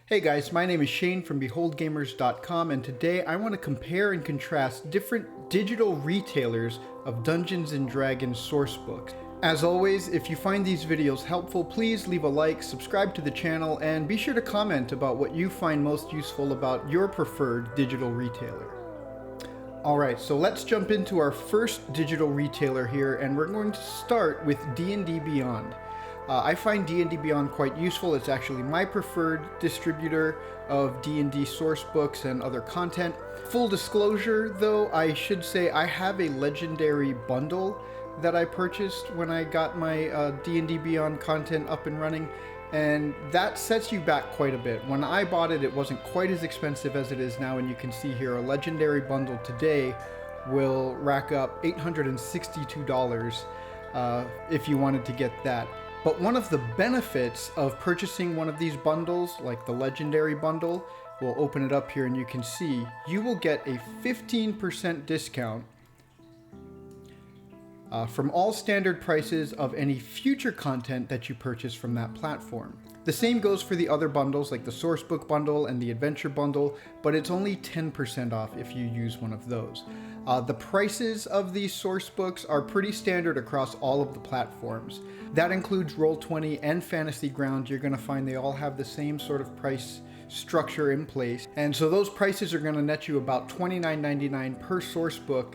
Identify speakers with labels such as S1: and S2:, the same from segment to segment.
S1: Hey guys, my name is Shane from BeholdGamers.com, and today I want to compare and contrast different digital retailers of Dungeons & Dragons sourcebooks. As always, if you find these videos helpful, please leave a like, subscribe to the channel, and be sure to comment about what you find most useful about your preferred digital retailer. Alright, so let's jump into our first digital retailer here, and we're going to start with D&D Beyond. I find D&D Beyond quite useful. It's actually my preferred distributor of D&D source books and other content. Full disclosure though, I should say I have a legendary bundle that I purchased when I got my D&D Beyond content up and running, and that sets you back quite a bit. When I bought it, it wasn't quite as expensive as it is now, and you can see here a legendary bundle today will rack up $862 if you wanted to get that. But one of the benefits of purchasing one of these bundles, like the Legendary Bundle, we'll open it up here and you can see, you will get a 15% discount from all standard prices of any future content that you purchase from that platform. The same goes for the other bundles like the Sourcebook Bundle and the Adventure Bundle, but it's only 10% off if you use one of those. The prices of these source books are pretty standard across all of the platforms. That includes Roll20 and Fantasy Grounds. You're going to find they all have the same sort of price structure in place. And so those prices are going to net you about $29.99 per source book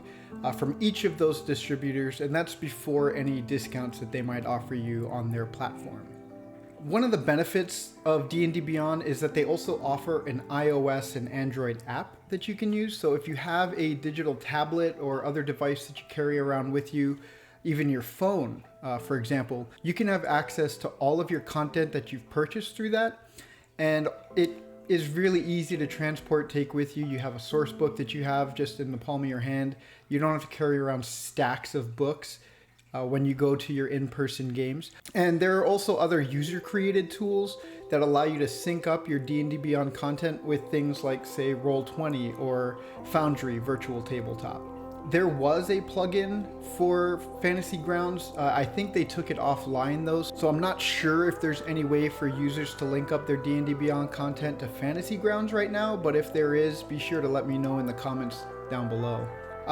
S1: from each of those distributors, and that's before any discounts that they might offer you on their platform. One of the benefits of D&D Beyond is that they also offer an iOS and Android app that you can use. So if you have a digital tablet or other device that you carry around with you, even your phone, for example, you can have access to all of your content that you've purchased through that. And it is really easy to transport, take with you. You have a source book that you have just in the palm of your hand. You don't have to carry around stacks of books when you go to your in-person games. And there are also other user-created tools that allow you to sync up your D&D Beyond content with things like, say, Roll20 or Foundry Virtual Tabletop. There was a plugin for Fantasy Grounds. I think they took it offline though, so I'm not sure if there's any way for users to link up their D&D Beyond content to Fantasy Grounds right now, but if there is, be sure to let me know in the comments down below.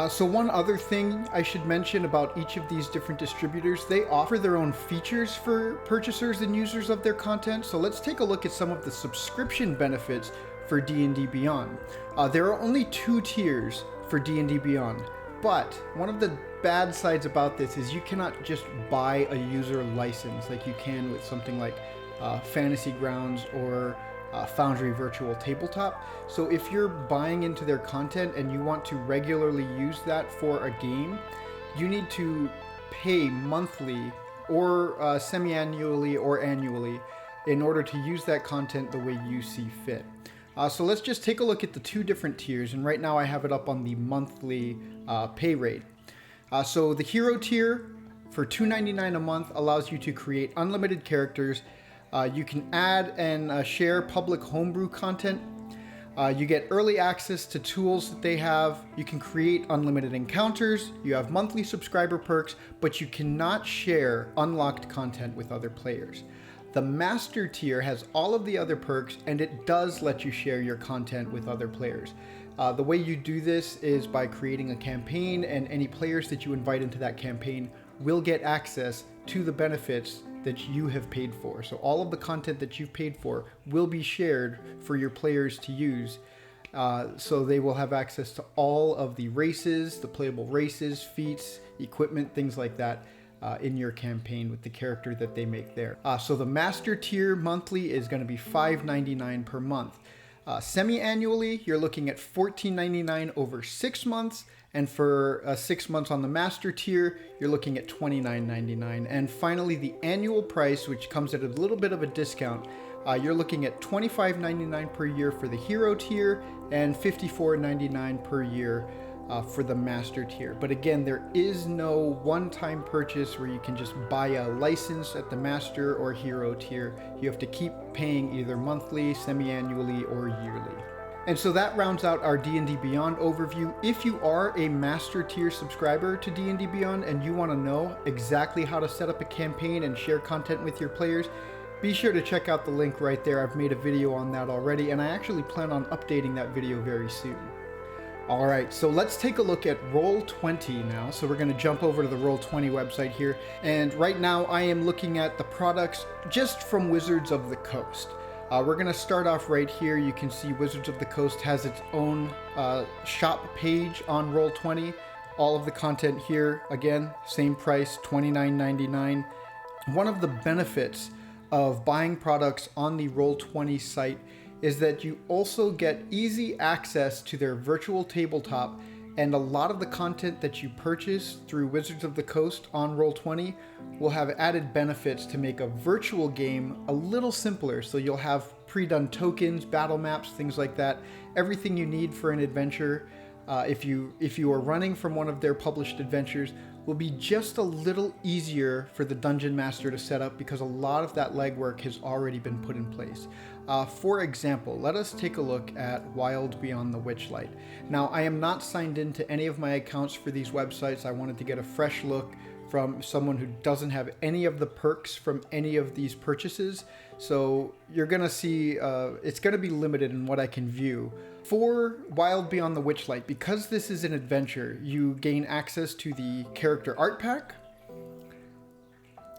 S1: So one other thing I should mention about each of these different distributors, they offer their own features for purchasers and users of their content. So let's take a look at some of the subscription benefits for D&D Beyond. There are only 2 tiers for D&D Beyond, but one of the bad sides about this is you cannot just buy a user license like you can with something like Fantasy Grounds or Foundry Virtual Tabletop. So if you're buying into their content and you want to regularly use that for a game, you need to pay monthly or semi-annually or annually in order to use that content the way you see fit. So let's just take a look at the 2 different tiers, and right now I have it up on the monthly pay rate. So the Hero tier for $2.99 a month allows you to create unlimited characters. You can add and share public homebrew content. You get early access to tools that they have. You can create unlimited encounters. You have monthly subscriber perks, but you cannot share unlocked content with other players. The Master tier has all of the other perks, and it does let you share your content with other players. The way you do this is by creating a campaign, and any players that you invite into that campaign will get access to the benefits that you have paid for. So all of the content that you've paid for will be shared for your players to use. So they will have access to all of the races, the playable races, feats, equipment, things like that in your campaign with the character that they make there. So the Master tier monthly is going to be $5.99 per month. Semi-annually, you're looking at $14.99 over 6 months, and for 6 months on the Master tier, you're looking at $29.99. And finally, the annual price, which comes at a little bit of a discount, you're looking at $25.99 per year for the Hero tier and $54.99 per year for the Master tier. But again, there is no one-time purchase where you can just buy a license at the Master or Hero tier. You have to keep paying either monthly, semi-annually, or yearly. And so that rounds out our D&D Beyond overview. If you are a Master tier subscriber to D&D Beyond and you want to know exactly how to set up a campaign and share content with your players, be sure to check out the link right there. I've made a video on that already, and I actually plan on updating that video very soon. All right, so let's take a look at Roll20 now. So we're going to jump over to the Roll20 website here. And right now I am looking at the products just from Wizards of the Coast. We're going to start off right here. You can see Wizards of the Coast has its own shop page on Roll20. All of the content here, again, same price, $29.99. One of the benefits of buying products on the Roll20 site is that you also get easy access to their virtual tabletop, and a lot of the content that you purchase through Wizards of the Coast on Roll20 will have added benefits to make a virtual game a little simpler. So you'll have pre-done tokens, battle maps, things like that, everything you need for an adventure. If you are running from one of their published adventures, will be just a little easier for the Dungeon Master to set up because a lot of that legwork has already been put in place. For example, let us take a look at Wild Beyond the Witchlight. Now, I am not signed into any of my accounts for these websites. I wanted to get a fresh look from someone who doesn't have any of the perks from any of these purchases. So you're going to see it's going to be limited in what I can view. For Wild Beyond the Witchlight, because this is an adventure, you gain access to the character art pack,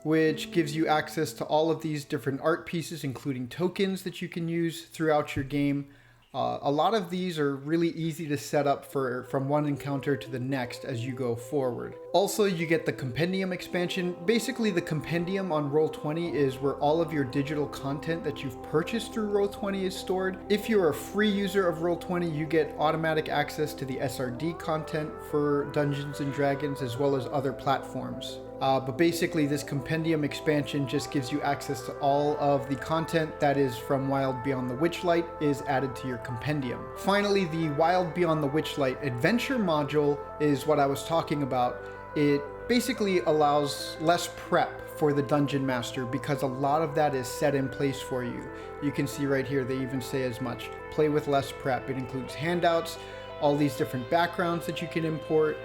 S1: which gives you access to all of these different art pieces, including tokens that you can use throughout your game. A lot of these are really easy to set up from one encounter to the next as you go forward. Also, you get the Compendium expansion. Basically, the Compendium on Roll20 is where all of your digital content that you've purchased through Roll20 is stored. If you're a free user of Roll20, you get automatic access to the SRD content for Dungeons & Dragons as well as other platforms. But basically, this Compendium expansion just gives you access to all of the content that is from Wild Beyond the Witchlight is added to your Compendium. Finally, the Wild Beyond the Witchlight Adventure module is what I was talking about. It basically allows less prep for the Dungeon Master because a lot of that is set in place for you. You can see right here, they even say as much. Play with less prep. It includes handouts, all these different backgrounds that you can import,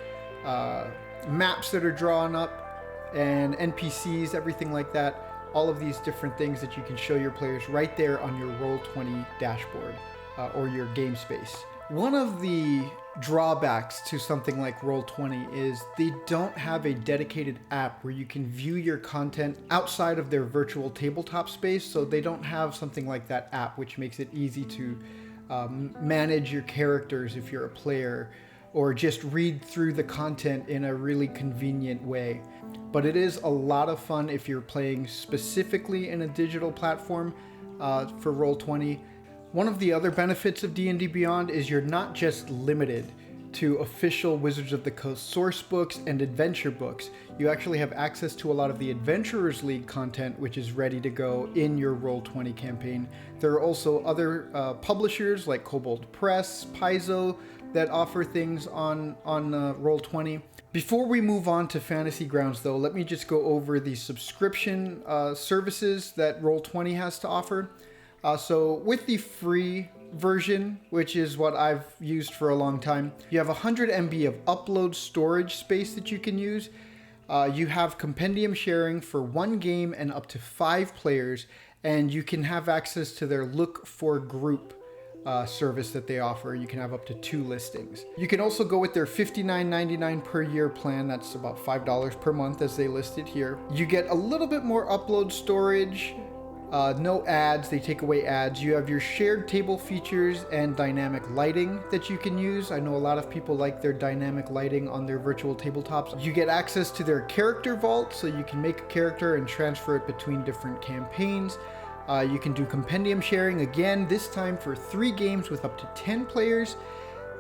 S1: maps that are drawn up, and NPCs, everything like that. All of these different things that you can show your players right there on your Roll20 dashboard or your game space. One of the drawbacks to something like Roll20 is they don't have a dedicated app where you can view your content outside of their virtual tabletop space. So they don't have something like that app, which makes it easy to manage your characters if you're a player, or just read through the content in a really convenient way. But it is a lot of fun if you're playing specifically in a digital platform for Roll20. One of the other benefits of D&D Beyond is you're not just limited to official Wizards of the Coast source books and adventure books. You actually have access to a lot of the Adventurers League content, which is ready to go in your Roll20 campaign. There are also other publishers like Kobold Press, Paizo, that offer things on Roll20. Before we move on to Fantasy Grounds, though, let me just go over the subscription services that Roll20 has to offer. So with the free version, which is what I've used for a long time, you have 100 MB of upload storage space that you can use. You have compendium sharing for one game and up to 5 players, and you can have access to their Look for Group service that they offer. You can have up to 2 listings. You can also go with their $59.99 per year plan. That's about $5 per month as they listed here. You get a little bit more upload storage, no ads, they take away ads. You have your shared table features and dynamic lighting that you can use. I know a lot of people like their dynamic lighting on their virtual tabletops. You get access to their character vault, so you can make a character and transfer it between different campaigns. You can do compendium sharing again, this time for 3 games with up to 10 players,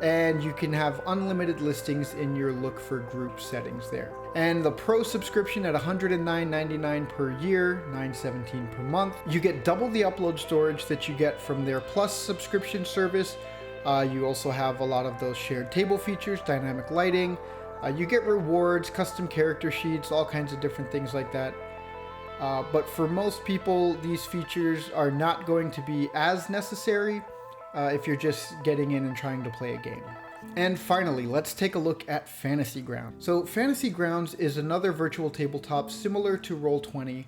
S1: and you can have unlimited listings in your Look for Group settings there. And the Pro subscription at $109.99 per year, $9.17 per month. You get double the upload storage that you get from their Plus subscription service. You also have a lot of those shared table features, dynamic lighting. You get rewards, custom character sheets, all kinds of different things like that. But for most people, these features are not going to be as necessary if you're just getting in and trying to play a game. And finally, let's take a look at Fantasy Grounds. So Fantasy Grounds is another virtual tabletop similar to Roll20.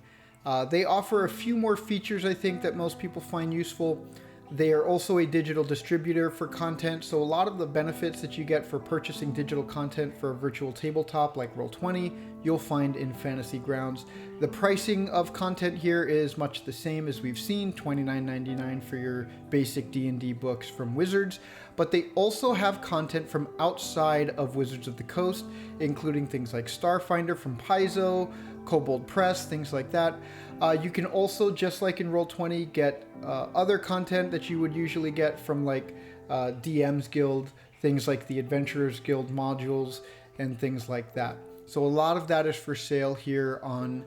S1: They offer a few more features, I think, that most people find useful. They are also a digital distributor for content, so a lot of the benefits that you get for purchasing digital content for a virtual tabletop like Roll20, you'll find in Fantasy Grounds. The pricing of content here is much the same as we've seen, $29.99 for your basic D&D books from Wizards, but they also have content from outside of Wizards of the Coast, including things like Starfinder from Paizo, Kobold Press, things like that. You can also, just like in Roll20, get other content that you would usually get from like DM's Guild, things like the Adventurers Guild modules, and things like that. So a lot of that is for sale here on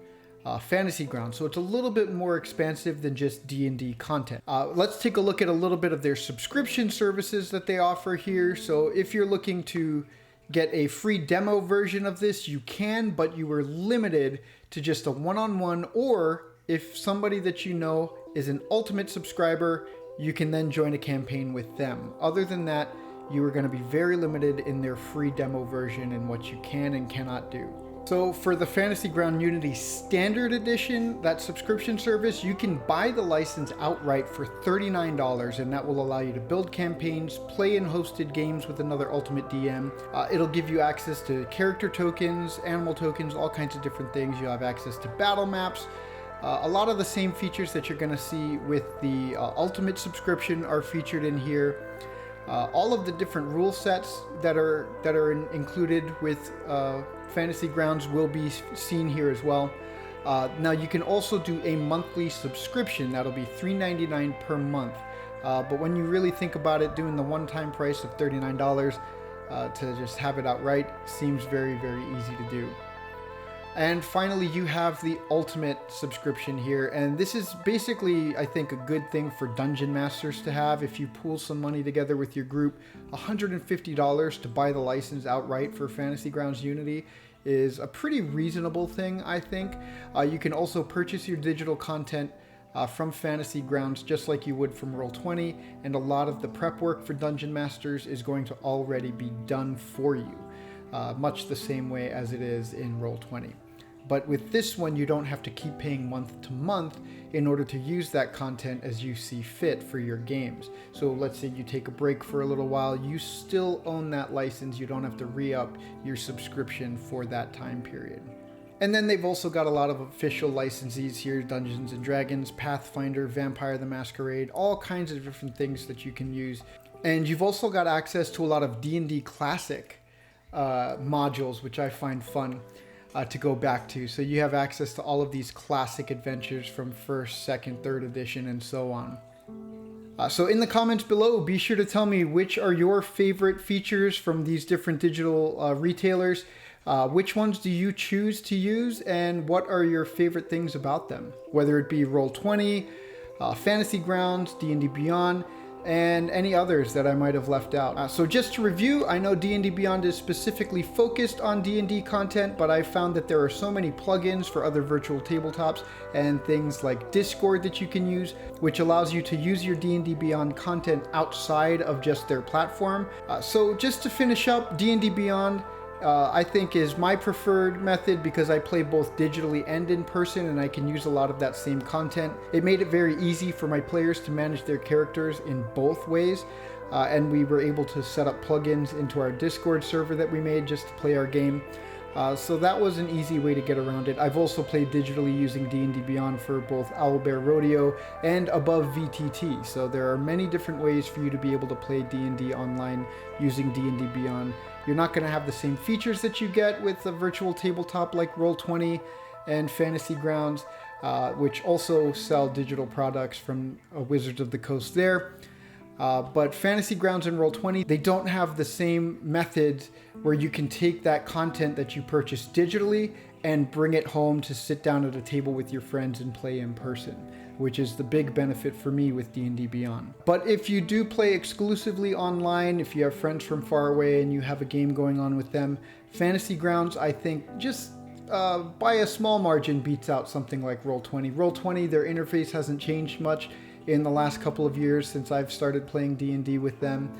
S1: Fantasy Grounds. So it's a little bit more expansive than just D&D content. Let's take a look at a little bit of their subscription services that they offer here. So if you're looking to get a free demo version of this, you can, but you are limited to just a one-on-one, or if somebody that you know is an ultimate subscriber, you can then join a campaign with them. Other than that, you are going to be very limited in their free demo version and what you can and cannot do. So for the Fantasy Ground Unity Standard Edition, that subscription service, you can buy the license outright for $39, and that will allow you to build campaigns, play in hosted games with another Ultimate DM. It'll give you access to character tokens, animal tokens, all kinds of different things. You'll have access to battle maps. A lot of the same features that you're going to see with the Ultimate subscription are featured in here. All of the different rule sets that are included with Fantasy Grounds will be seen here as well. Now you can also do a monthly subscription. That'll be $3.99 per month. But when you really think about it, doing the one-time price of $39 to just have it outright seems very, very easy to do. And finally, you have the Ultimate subscription here, and this is basically, I think, a good thing for Dungeon Masters to have. If you pool some money together with your group, $150 to buy the license outright for Fantasy Grounds Unity is a pretty reasonable thing, I think. You can also purchase your digital content from Fantasy Grounds just like you would from Roll20, and a lot of the prep work for Dungeon Masters is going to already be done for you. Much the same way as it is in Roll20. But with this one, you don't have to keep paying month to month in order to use that content as you see fit for your games. So let's say you take a break for a little while, you still own that license. You don't have to re-up your subscription for that time period. And then they've also got a lot of official licensees here, Dungeons & Dragons, Pathfinder, Vampire the Masquerade, all kinds of different things that you can use. And you've also got access to a lot of D&D Classic modules, which I find fun to go back to. So you have access to all of these classic adventures from 1st, 2nd, 3rd edition, and so on. So in the comments below, be sure to tell me which are your favorite features from these different digital retailers. Which ones do you choose to use, and what are your favorite things about them? Whether it be Roll20, Fantasy Grounds, D&D Beyond, and any others that I might have left out. So just to review, I know D&D Beyond is specifically focused on D&D content, but I found that there are so many plugins for other virtual tabletops and things like Discord that you can use, which allows you to use your D&D Beyond content outside of just their platform. So just to finish up, D&D Beyond I think is my preferred method because I play both digitally and in person, and I can use a lot of that same content. It made it very easy for my players to manage their characters in both ways, and we were able to set up plugins into our Discord server that we made just to play our game. So that was an easy way to get around it. I've also played digitally using D&D Beyond for both Owlbear Rodeo and Above VTT. So there are many different ways for you to be able to play D&D online using D&D Beyond. You're not going to have the same features that you get with a virtual tabletop like Roll20 and Fantasy Grounds, which also sell digital products from Wizards of the Coast there. But Fantasy Grounds and Roll20, they don't have the same methods where you can take that content that you purchase digitally and bring it home to sit down at a table with your friends and play in person, which is the big benefit for me with D&D Beyond. But if you do play exclusively online, if you have friends from far away and you have a game going on with them, Fantasy Grounds, I think, just by a small margin beats out something like Roll20. Roll20, their interface hasn't changed much in the last couple of years since I've started playing D&D with them.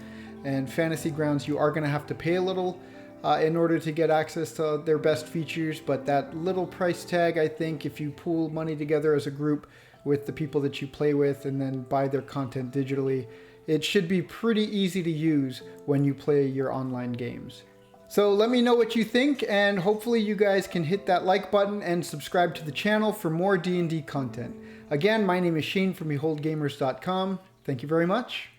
S1: And Fantasy Grounds, you are going to have to pay a little in order to get access to their best features, but that little price tag, I think if you pool money together as a group with the people that you play with and then buy their content digitally, it should be pretty easy to use when you play your online games. So let me know what you think, and hopefully you guys can hit that like button and subscribe to the channel for more D&D content. Again, my name is Shane from BeholdGamers.com. Thank you very much.